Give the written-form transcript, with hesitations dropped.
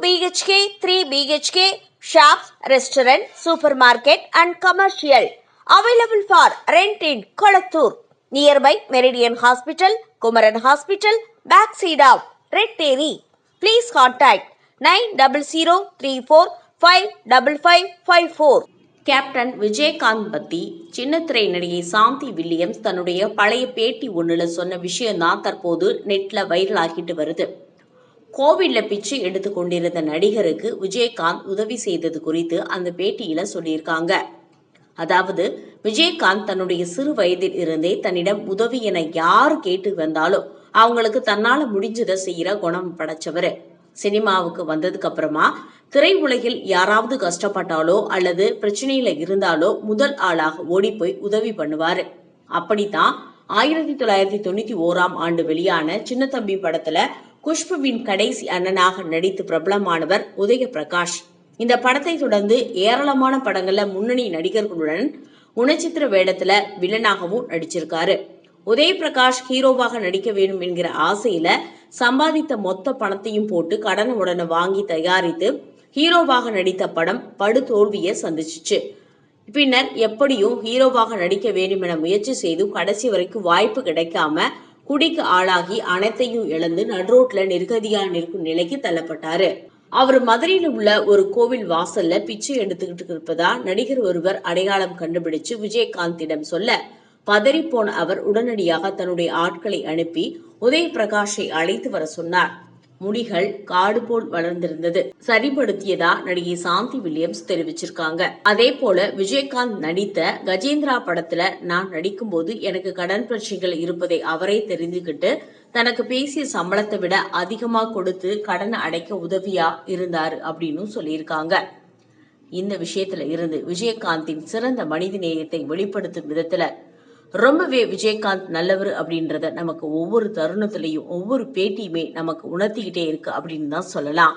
BHK, 3 BHK, shops, restaurant, supermarket and commercial. Available for rent in Kolattur. Nearby Meridian Hospital, Kumaran Hospital, backside of Red Terry. Please contact 9034555554. Captain Vijayakanth பத்தி சின்னத்திரை நடிகை சாந்தி Williams தன்னுடைய பழைய பேட்டி ஒன்றுல சொன்ன விஷயம்தான் தற்போது நெட்ல வைரல் ஆகிட்டு வருது. கோவிட்ல பிச்சை எடுத்து கொண்டிருந்த நடிகருக்கு விஜயகாந்த் உதவி செய்தது குறித்து அந்த பேட்டியில சொல்லியிருக்காங்க. அதாவது விஜயகாந்த் தன்னுடைய சிறு வயதில் இருந்தே தன்னிடம் உதவி என யார் கேட்டு வந்தாலும் அவங்களுக்கு தன்னால முடிஞ்சதை செய்யற குணம் படைச்சவரு. சினிமாவுக்கு வந்ததுக்கு அப்புறமா திரையுலகில் யாராவது கஷ்டப்பட்டாலோ அல்லது பிரச்சனையில இருந்தாலோ முதல் ஆளாக ஓடி போய் உதவி பண்ணுவாரு. அப்படித்தான் 1991 வெளியான சின்னத்தம்பி படத்துல குஷ்புவின் கடைசி அண்ணனாக நடித்து பிரபலமானவர் உதய பிரகாஷ். இந்த படத்தை தொடர்ந்து ஏராளமான படங்கள்ல முன்னணி நடிகர்களுடன் குணச்சித்திர வேடத்துல வில்லனாகவும் நடிச்சிருக்காரு. உதய பிரகாஷ் ஹீரோவாக நடிக்க வேண்டும் என்கிற ஆசையில சம்பாதித்த மொத்த பணத்தையும் போட்டு கடனை உடனே வாங்கி தயாரித்து ஹீரோவாக நடித்த படம் படு தோல்வியை சந்திச்சிச்சு. பின்னர் எப்படியும் ஹீரோவாக நடிக்க வேண்டும் என முயற்சி செய்து கடைசி வரைக்கும் வாய்ப்பு கிடைக்காம குடிக்கு ஆளாகி அனைத்தையும் இழந்து நடுரோட்ல நிர்கதியா நிற்கும் நிலைக்கு தள்ளப்பட்டாரு. அவர் மதுரையில் உள்ள ஒரு கோவில் வாசல்ல பிச்சை எடுத்துக்கிட்டு இருப்பதா நடிகர் ஒருவர் அடையாளம் கண்டுபிடிச்சு விஜயகாந்திடம் சொல்ல பதறிப்போன அவர் உடனடியாக தன்னுடைய ஆட்களை அனுப்பி உதய பிரகாஷை அழைத்து வர சொன்னார். முடிகள் காடு போல் வளர்ந்திருந்தது. சரிபடுத்தியதா நடிகை சாந்தி வில்லியம்ஸ் தெரிவிச்சிருக்காங்க. அதே போல விஜயகாந்த் நடித்த கஜேந்திரா படத்துல நான் நடிக்கும் போது எனக்கு கடன் பிரச்சனைகள் இருப்பதை அவரே தெரிந்துகிட்டு தனக்கு பேசிய சம்பளத்தை விட அதிகமா கொடுத்து கடனை அடைக்க உதவியா இருந்தாரு அப்படின்னு சொல்லியிருக்காங்க. இந்த விஷயத்துல இருந்து விஜயகாந்தின் சிறந்த மனித நேயத்தை வெளிப்படுத்தும் விதத்துல ரொம்பவே விஜயகாந்த் நல்லவர் அப்படின்றத நமக்கு ஒவ்வொரு தருணத்திலையும் ஒவ்வொரு பேட்டியுமே நமக்கு உணர்த்திக்கிட்டே இருக்கு அப்படின்னு தான் சொல்லலாம்.